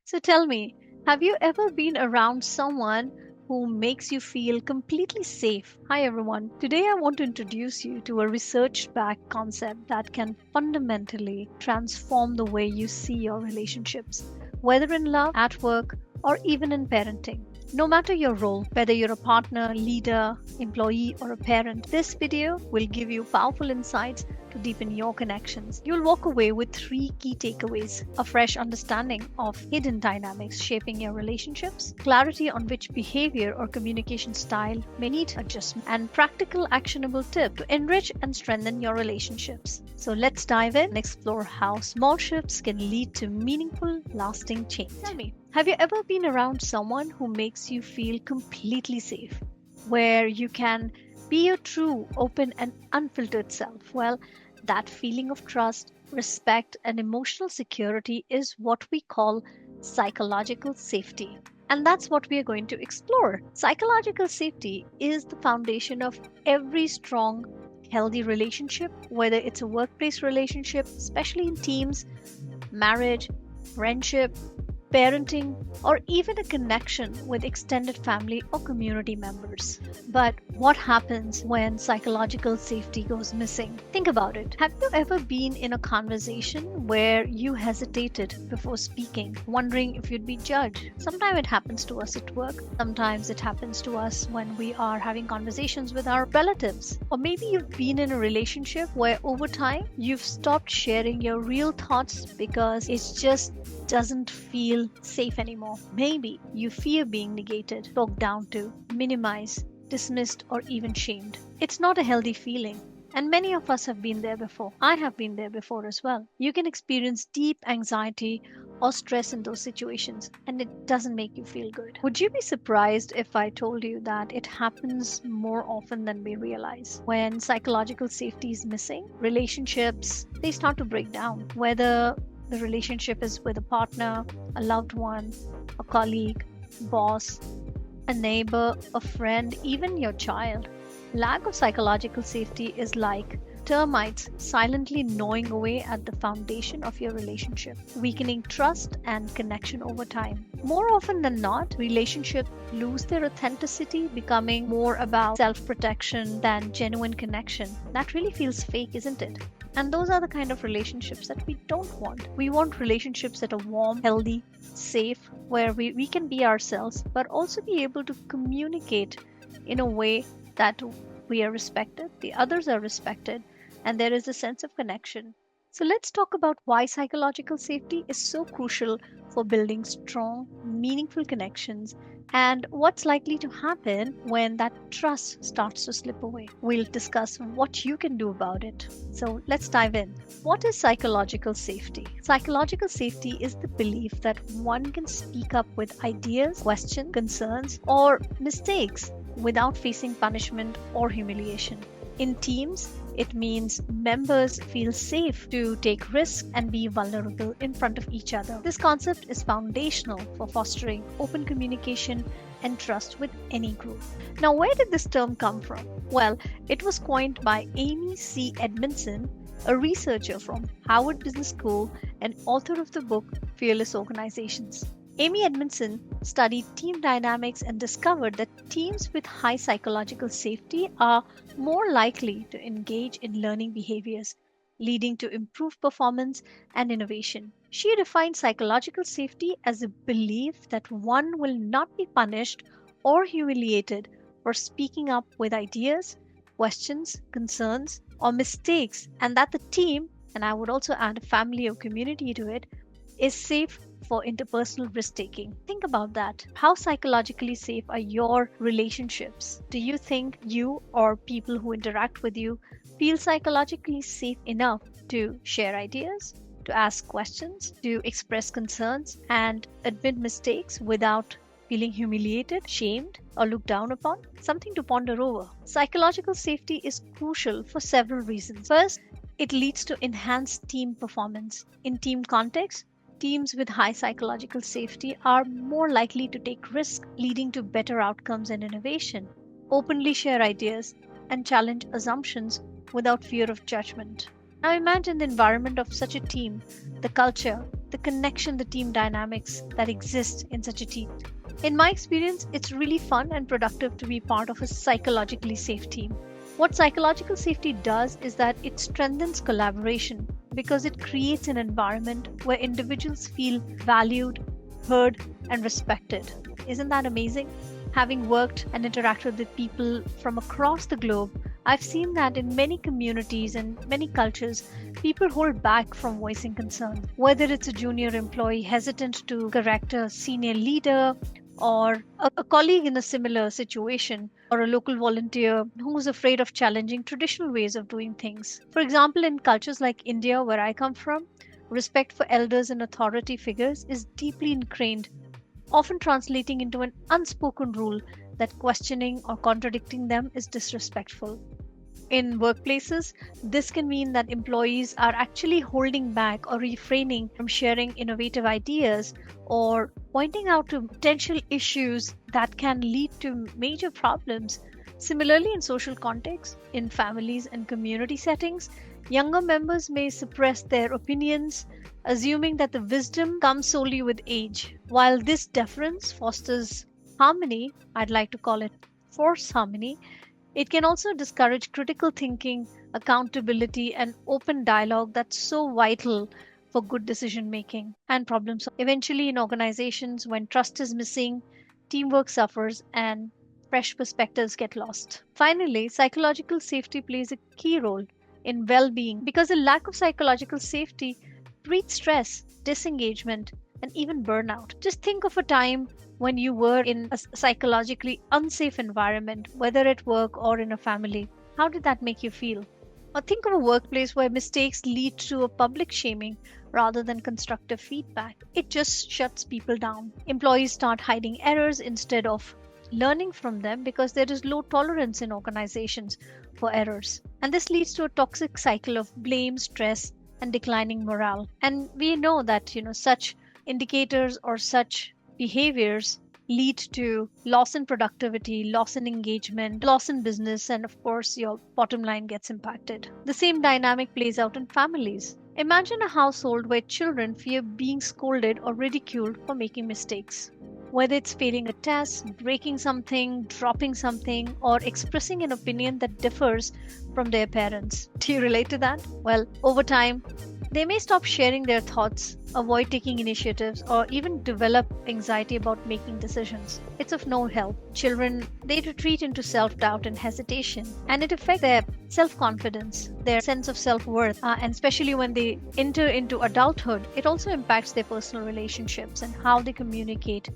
So tell me, have you ever been around someone who makes you feel completely safe? Hi everyone. Today I want to introduce you to a research backed concept that can fundamentally transform the way you see your relationships, whether in love, at work, or even in parenting. No matter your role, whether you're a partner, leader, employee, or a parent, this video will give you powerful insights to deepen your connections. You'll walk away with three key takeaways: a fresh understanding of hidden dynamics shaping your relationships, clarity on which behavior or communication style may need adjustment, and practical actionable tips to enrich and strengthen your relationships. So let's dive in and explore how small shifts can lead to meaningful, lasting change. Tell me, have you ever been around someone who makes you feel completely safe, where you can be your true, open, and unfiltered self? Well, that feeling of trust, respect, and emotional security is what we call psychological safety. And that's what we are going to explore. Psychological safety is the foundation of every strong, healthy relationship, whether it's a workplace relationship, especially in teams, marriage, friendship, parenting, or even a connection with extended family or community members. But what happens when psychological safety goes missing? Think about it. Have you ever been in a conversation where you hesitated before speaking, wondering if you'd be judged? Sometimes it happens to us at work. Sometimes it happens to us when we are having conversations with our relatives. Or maybe you've been in a relationship where over time you've stopped sharing your real thoughts because it just doesn't feel safe anymore. Maybe you fear being negated, talked down to, minimized, dismissed, or even shamed. It's not a healthy feeling. And many of us have been there before. I have been there before as well. You can experience deep anxiety or stress in those situations, and it doesn't make you feel good. Would you be surprised if I told you that it happens more often than we realize? When psychological safety is missing, relationships they start to break down. Whether the relationship is with a partner, a loved one, a colleague, boss, a neighbor, a friend, even your child. Lack of psychological safety is like termites silently gnawing away at the foundation of your relationship, weakening trust and connection over time. More often than not, relationships lose their authenticity, becoming more about self protection than genuine connection. That really feels fake, isn't it? And those are the kind of relationships that we don't want. We want relationships that are warm, healthy, safe, where we can be ourselves, but also be able to communicate in a way that we are respected, the others are respected, and there is a sense of connection. So let's talk about why psychological safety is so crucial for building strong, meaningful connections and what's likely to happen when that trust starts to slip away. We'll discuss what you can do about it. So let's dive in. What is psychological safety? Psychological safety is the belief that one can speak up with ideas, questions, concerns, or mistakes without facing punishment or humiliation. In teams, it means members feel safe to take risks and be vulnerable in front of each other. This concept is foundational for fostering open communication and trust with any group. Now, where did this term come from? Well, it was coined by Amy C. Edmondson, a researcher from Harvard Business School and author of the book Fearless Organizations. Amy Edmondson studied team dynamics and discovered that teams with high psychological safety are more likely to engage in learning behaviors, leading to improved performance and innovation. She defined psychological safety as a belief that one will not be punished or humiliated for speaking up with ideas, questions, concerns, or mistakes, and that the team, and I would also add a family or community to it, is safe for interpersonal risk taking. Think about that. How psychologically safe are your relationships? Do you think you or people who interact with you feel psychologically safe enough to share ideas, to ask questions, to express concerns, and admit mistakes without feeling humiliated, shamed, or looked down upon? Something to ponder over. Psychological safety is crucial for several reasons. First, it leads to enhanced team performance. In team context, teams with high psychological safety are more likely to take risks, leading to better outcomes and innovation, openly share ideas, and challenge assumptions without fear of judgment. Now imagine the environment of such a team, the culture, the connection, the team dynamics that exist in such a team. In my experience, it's really fun and productive to be part of a psychologically safe team. What psychological safety does is that it strengthens collaboration because it creates an environment where individuals feel valued, heard, and respected. Isn't that amazing? Having worked and interacted with people from across the globe, I've seen that in many communities and many cultures, people hold back from voicing concern. Whether it's a junior employee hesitant to correct a senior leader, or a colleague in a similar situation, or a local volunteer who's afraid of challenging traditional ways of doing things. For example, in cultures like India, where I come from, respect for elders and authority figures is deeply ingrained, often translating into an unspoken rule that questioning or contradicting them is disrespectful. In workplaces, this can mean that employees are actually holding back or refraining from sharing innovative ideas or pointing out to potential issues that can lead to major problems. Similarly, in social contexts, in families and community settings, younger members may suppress their opinions, assuming that the wisdom comes solely with age. While this deference fosters harmony, I'd like to call it force harmony, it can also discourage critical thinking, accountability, and open dialogue that's so vital for good decision making and problem solving. Eventually, in organizations, when trust is missing, teamwork suffers and fresh perspectives get lost. Finally, psychological safety plays a key role in well being because a lack of psychological safety breeds stress, disengagement, and even burnout. Just think of a time when you were in a psychologically unsafe environment, whether at work or in a family. How did that make you feel? Or think of a workplace where mistakes lead to a public shaming rather than constructive feedback. It just shuts people down. Employees start hiding errors instead of learning from them because there is low tolerance in organizations for errors. And this leads to a toxic cycle of blame, stress, and declining morale. And we know that, such indicators or such behaviors lead to loss in productivity, loss in engagement, loss in business, and of course, your bottom line gets impacted. The same dynamic plays out in families. Imagine a household where children fear being scolded or ridiculed for making mistakes. Whether it's failing a test, breaking something, dropping something, or expressing an opinion that differs from their parents. Do you relate to that? Well, over time, they may stop sharing their thoughts, avoid taking initiatives, or even develop anxiety about making decisions. It's of no help. Children, they retreat into self-doubt and hesitation, and it affects their self-confidence, their sense of self-worth, and especially when they enter into adulthood, it also impacts their personal relationships and how they communicate.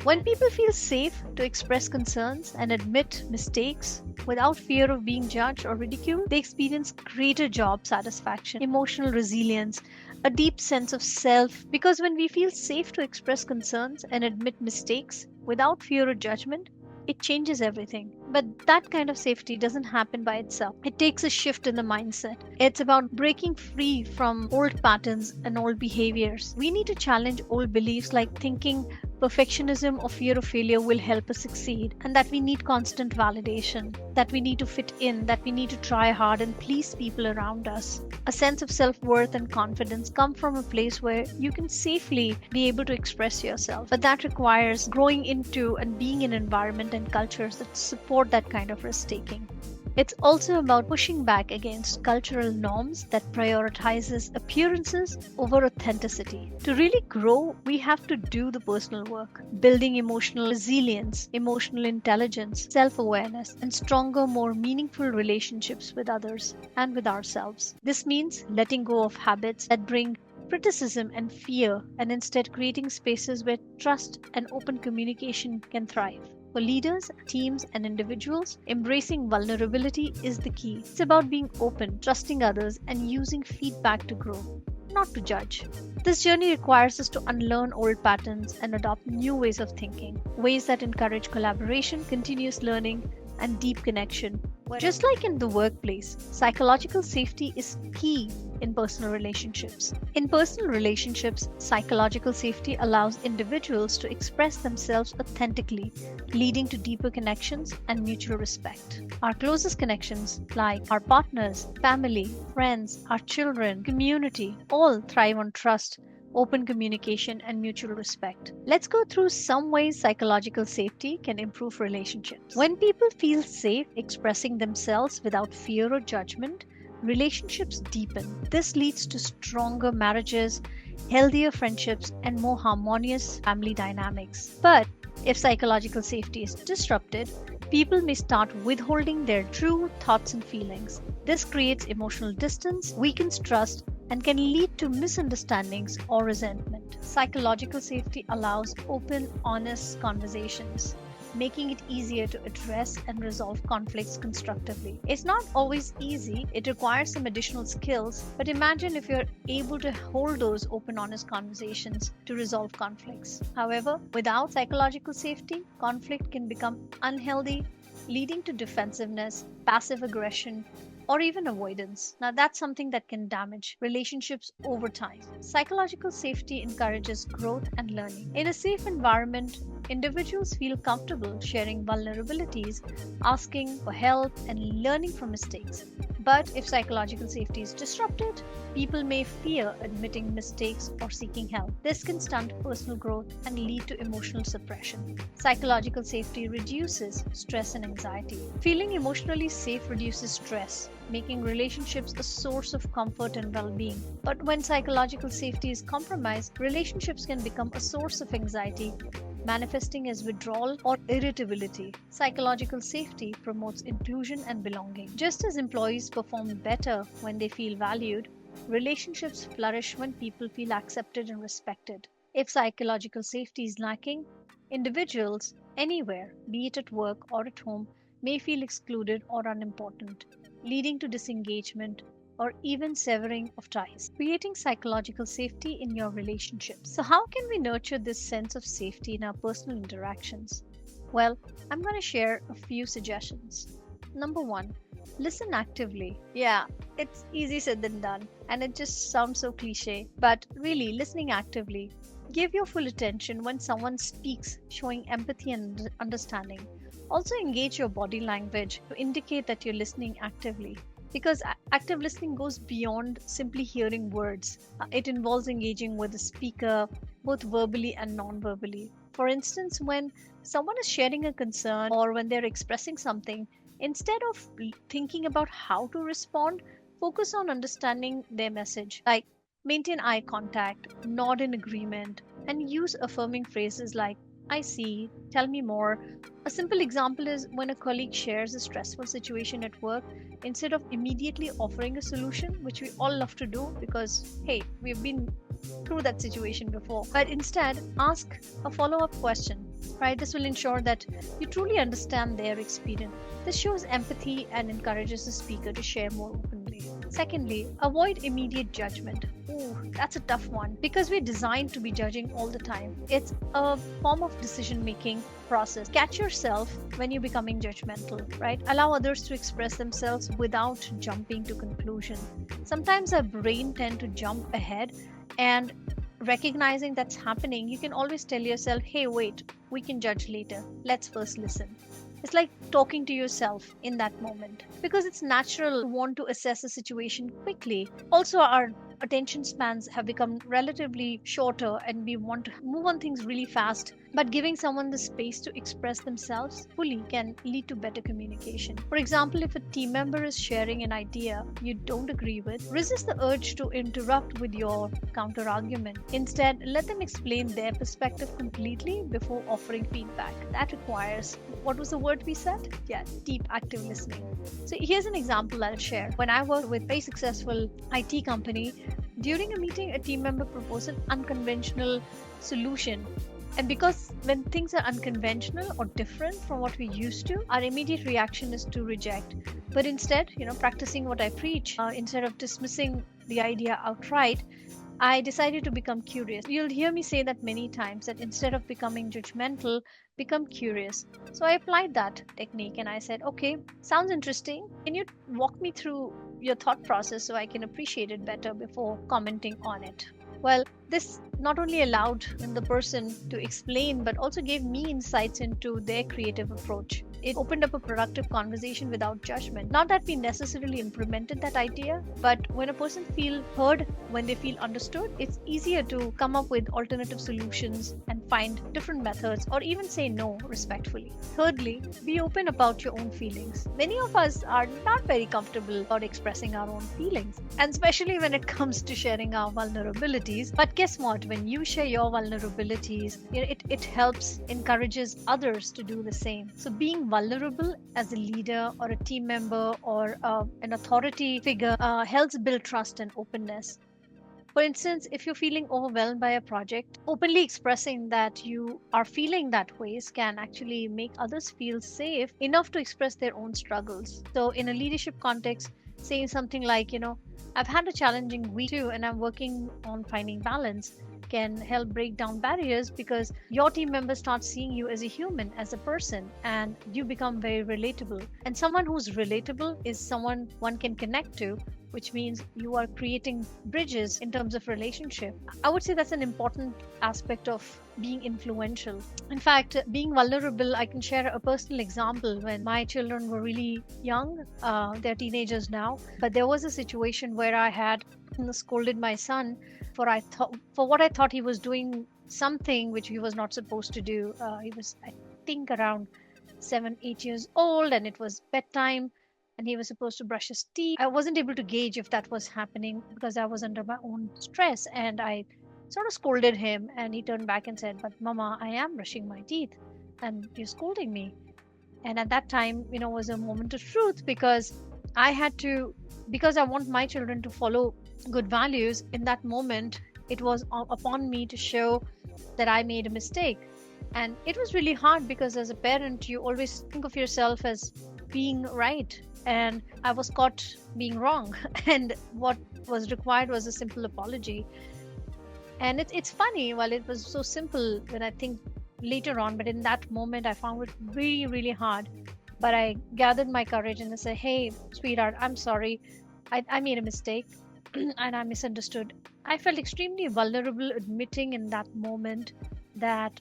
When people feel safe to express concerns and admit mistakes without fear of being judged or ridiculed, they experience greater job satisfaction, emotional resilience, a deep sense of self. Because when we feel safe to express concerns and admit mistakes without fear or judgment, it changes everything. But that kind of safety doesn't happen by itself. It takes a shift in the mindset. It's about breaking free from old patterns and old behaviors. We need to challenge old beliefs like thinking perfectionism or fear of failure will help us succeed, and that we need constant validation, that we need to fit in, that we need to try hard and please people around us. A sense of self-worth and confidence come from a place where you can safely be able to express yourself, but that requires growing into and being in an environment and cultures that support that kind of risk-taking. It's also about pushing back against cultural norms that prioritizes appearances over authenticity. To really grow, we have to do the personal work, building emotional resilience, emotional intelligence, self-awareness, and stronger, more meaningful relationships with others and with ourselves. This means letting go of habits that bring criticism and fear, and instead creating spaces where trust and open communication can thrive. For leaders, teams, and individuals, embracing vulnerability is the key. It's about being open, trusting others, and using feedback to grow, not to judge. This journey requires us to unlearn old patterns and adopt new ways of thinking, ways that encourage collaboration, continuous learning, and deep connection. Just like in the workplace, psychological safety is key in personal relationships. In personal relationships, psychological safety allows individuals to express themselves authentically, leading to deeper connections and mutual respect. Our closest connections, like our partners, family, friends, our children, community, all thrive on trust, open communication, and mutual respect. Let's go through some ways psychological safety can improve relationships. When people feel safe expressing themselves without fear or judgment, relationships deepen. This leads to stronger marriages, healthier friendships, and more harmonious family dynamics. But if psychological safety is disrupted, people may start withholding their true thoughts and feelings. This creates emotional distance, weakens trust, and can lead to misunderstandings or resentment. Psychological safety allows open, honest conversations, making it easier to address and resolve conflicts constructively. It's not always easy, it requires some additional skills, but imagine if you're able to hold those open, honest conversations to resolve conflicts. However, without psychological safety, conflict can become unhealthy, leading to defensiveness, passive aggression, or even avoidance. Now, that's something that can damage relationships over time. Psychological safety encourages growth and learning. In a safe environment, individuals feel comfortable sharing vulnerabilities, asking for help, and learning from mistakes. But if psychological safety is disrupted, people may fear admitting mistakes or seeking help. This can stunt personal growth and lead to emotional suppression. Psychological safety reduces stress and anxiety. Feeling emotionally safe reduces stress, making relationships a source of comfort and well being. But when psychological safety is compromised, relationships can become a source of anxiety, manifesting as withdrawal or irritability. Psychological safety promotes inclusion and belonging. Just as employees perform better when they feel valued, relationships flourish when people feel accepted and respected. If psychological safety is lacking, individuals anywhere, be it at work or at home, may feel excluded or unimportant, leading to disengagement or even severing of ties, creating psychological safety in your relationships. So, how can we nurture this sense of safety in our personal interactions? Well, I'm going to share a few suggestions. Number one, listen actively. Yeah, it's easy said than done, and it just sounds so cliche, but really, listening actively. Give your full attention when someone speaks, showing empathy and understanding. Also, engage your body language to indicate that you're listening actively, because active listening goes beyond simply hearing words. It involves engaging with the speaker both verbally and non verbally. For instance, when someone is sharing a concern or when they're expressing something, instead of thinking about how to respond, focus on understanding their message. Like, maintain eye contact, nod in agreement, and use affirming phrases like, I see, tell me more. A simple example is when a colleague shares a stressful situation at work, instead of immediately offering a solution, which we all love to do because, hey, we've been through that situation before, but instead ask a follow up question, right? This will ensure that you truly understand their experience. This shows empathy and encourages the speaker to share more openly. Secondly, avoid immediate judgment. Ooh, that's a tough one because we're designed to be judging all the time. It's a form of decision making process. Catch yourself when you're becoming judgmental, right? Allow others to express themselves without jumping to conclusion. Sometimes our brain tend to jump ahead, and recognizing that's happening, you can always tell yourself, hey, wait, we can judge later. Let's first listen. It's like talking to yourself in that moment because it's natural to want to assess a situation quickly. Also, our attention spans have become relatively shorter and we want to move on things really fast. But giving someone the space to express themselves fully can lead to better communication. For example, if a team member is sharing an idea you don't agree with, resist the urge to interrupt with your counter argument. Instead, let them explain their perspective completely before offering feedback. That requires, what was the word we said? Yeah, deep active listening. So here's an example I'll share. When I worked with a very successful IT company, during a meeting, a team member proposed an unconventional solution. And because when things are unconventional or different from what we used to, our immediate reaction is to reject. But instead, practicing what I preach, instead of dismissing the idea outright, I decided to become curious. You'll hear me say that many times, that instead of becoming judgmental, become curious. So I applied that technique and I said, okay, sounds interesting. Can you walk me through your thought process so I can appreciate it better before commenting on it. Well, this not only allowed the person to explain, but also gave me insights into their creative approach. It opened up a productive conversation without judgment. Not that we necessarily implemented that idea, but when a person feels heard, when they feel understood, it's easier to come up with alternative solutions and find different methods or even say no respectfully. Thirdly, be open about your own feelings. Many of us are not very comfortable about expressing our own feelings, and especially when it comes to sharing our vulnerabilities. But guess what? When you share your vulnerabilities, it helps, encourages others to do the same. So being vulnerable as a leader or a team member or an authority figure helps build trust and openness. For instance, if you're feeling overwhelmed by a project, openly expressing that you are feeling that ways can actually make others feel safe enough to express their own struggles. So, in a leadership context, saying something like, I've had a challenging week too, and I'm working on finding balance can help break down barriers because your team members start seeing you as a human, as a person, and you become very relatable. And someone who's relatable is someone one can connect to, which means you are creating bridges in terms of relationship. I would say that's an important aspect of being influential. In fact, being vulnerable, I can share a personal example. When my children were really young, they're teenagers now, but there was a situation where I had scolded my son for what I thought he was doing something which he was not supposed to do. He was, I think, around 7, 8 years old, and it was bedtime, and he was supposed to brush his teeth. I wasn't able to gauge if that was happening because I was under my own stress, and I sort of scolded him, and he turned back and said, "But Mama, I am brushing my teeth, and you're scolding me." And at that time, was a moment of truth because I had to, because I want my children to follow good values. In that moment, it was upon me to show that I made a mistake. And it was really hard because as a parent, you always think of yourself as being right. And I was caught being wrong. And what was required was a simple apology. And it's funny, while it was so simple when I think later on, but in that moment, I found it really, really hard. But I gathered my courage and I said, "Hey, sweetheart, I'm sorry. I made a mistake and I misunderstood." I felt extremely vulnerable admitting in that moment that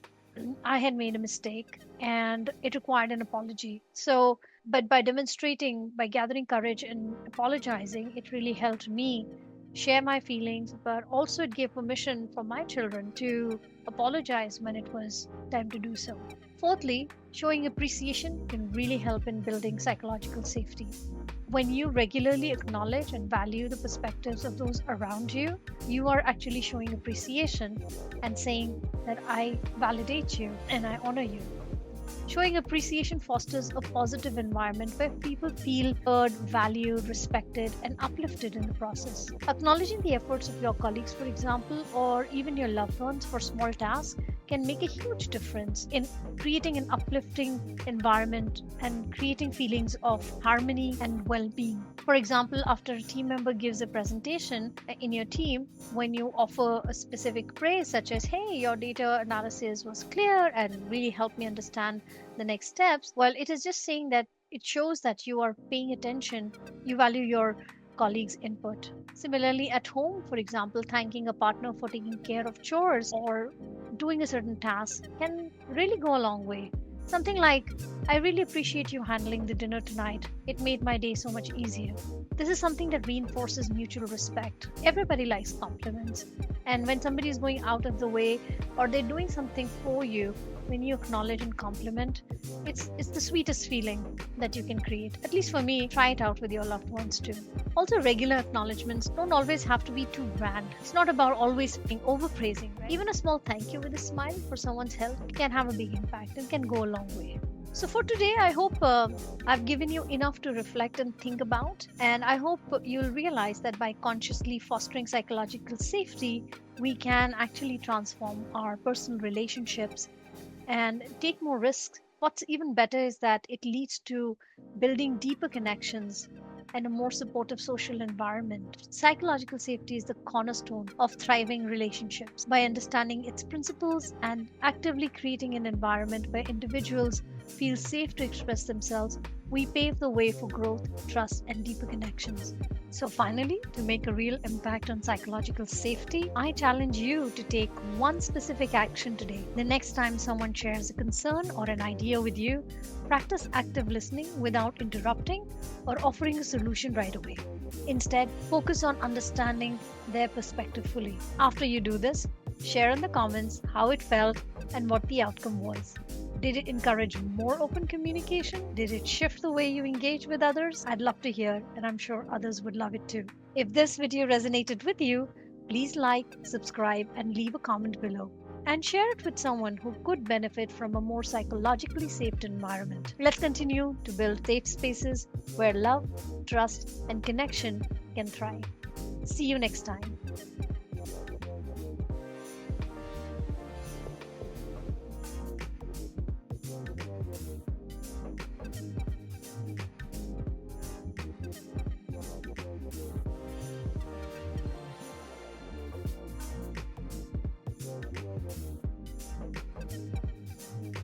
I had made a mistake and it required an apology. So, but by demonstrating, by gathering courage and apologizing, it really helped me share my feelings, but also it gave permission for my children to apologize when it was time to do so. Fourthly, showing appreciation can really help in building psychological safety. When you regularly acknowledge and value the perspectives of those around you, you are actually showing appreciation and saying that I validate you and I honor you. Showing appreciation fosters a positive environment where people feel heard, valued, respected, and uplifted in the process. Acknowledging the efforts of your colleagues, for example, or even your loved ones for small tasks can make a huge difference in creating an uplifting environment and creating feelings of harmony and well being. For example, after a team member gives a presentation in your team, when you offer a specific praise, such as, "Hey, your data analysis was clear and really helped me understand the next steps," well, it is just saying that it shows that you are paying attention, you value your colleagues' input. Similarly, at home, for example, thanking a partner for taking care of chores or doing a certain task can really go a long way. Something like, "I really appreciate you handling the dinner tonight. It made my day so much easier." This is something that reinforces mutual respect. Everybody likes compliments. And when somebody is going out of the way or they're doing something for you, when you acknowledge and compliment, it's the sweetest feeling that you can create. At least for me, try it out with your loved ones too. Also, regular acknowledgements don't always have to be too grand. It's not about always being overpraising, right? Even a small thank you with a smile for someone's help can have a big impact and can go a long way. So, for today, I hope I've given you enough to reflect and think about. And I hope you'll realize that by consciously fostering psychological safety, we can actually transform our personal relationships and take more risks. What's even better is that it leads to building deeper connections and a more supportive social environment. Psychological safety is the cornerstone of thriving relationships. By understanding its principles and actively creating an environment where individuals feel safe to express themselves, we pave the way for growth, trust, and deeper connections. So, finally, to make a real impact on psychological safety, I challenge you to take one specific action today. The next time someone shares a concern or an idea with you, practice active listening without interrupting or offering a solution right away. Instead, focus on understanding their perspective fully. After you do this, share in the comments how it felt and what the outcome was. Did it encourage more open communication? Did it shift the way you engage with others? I'd love to hear, and I'm sure others would love it too. If this video resonated with you, please like, subscribe, and leave a comment below. And share it with someone who could benefit from a more psychologically safe environment. Let's continue to build safe spaces where love, trust, and connection can thrive. See you next time.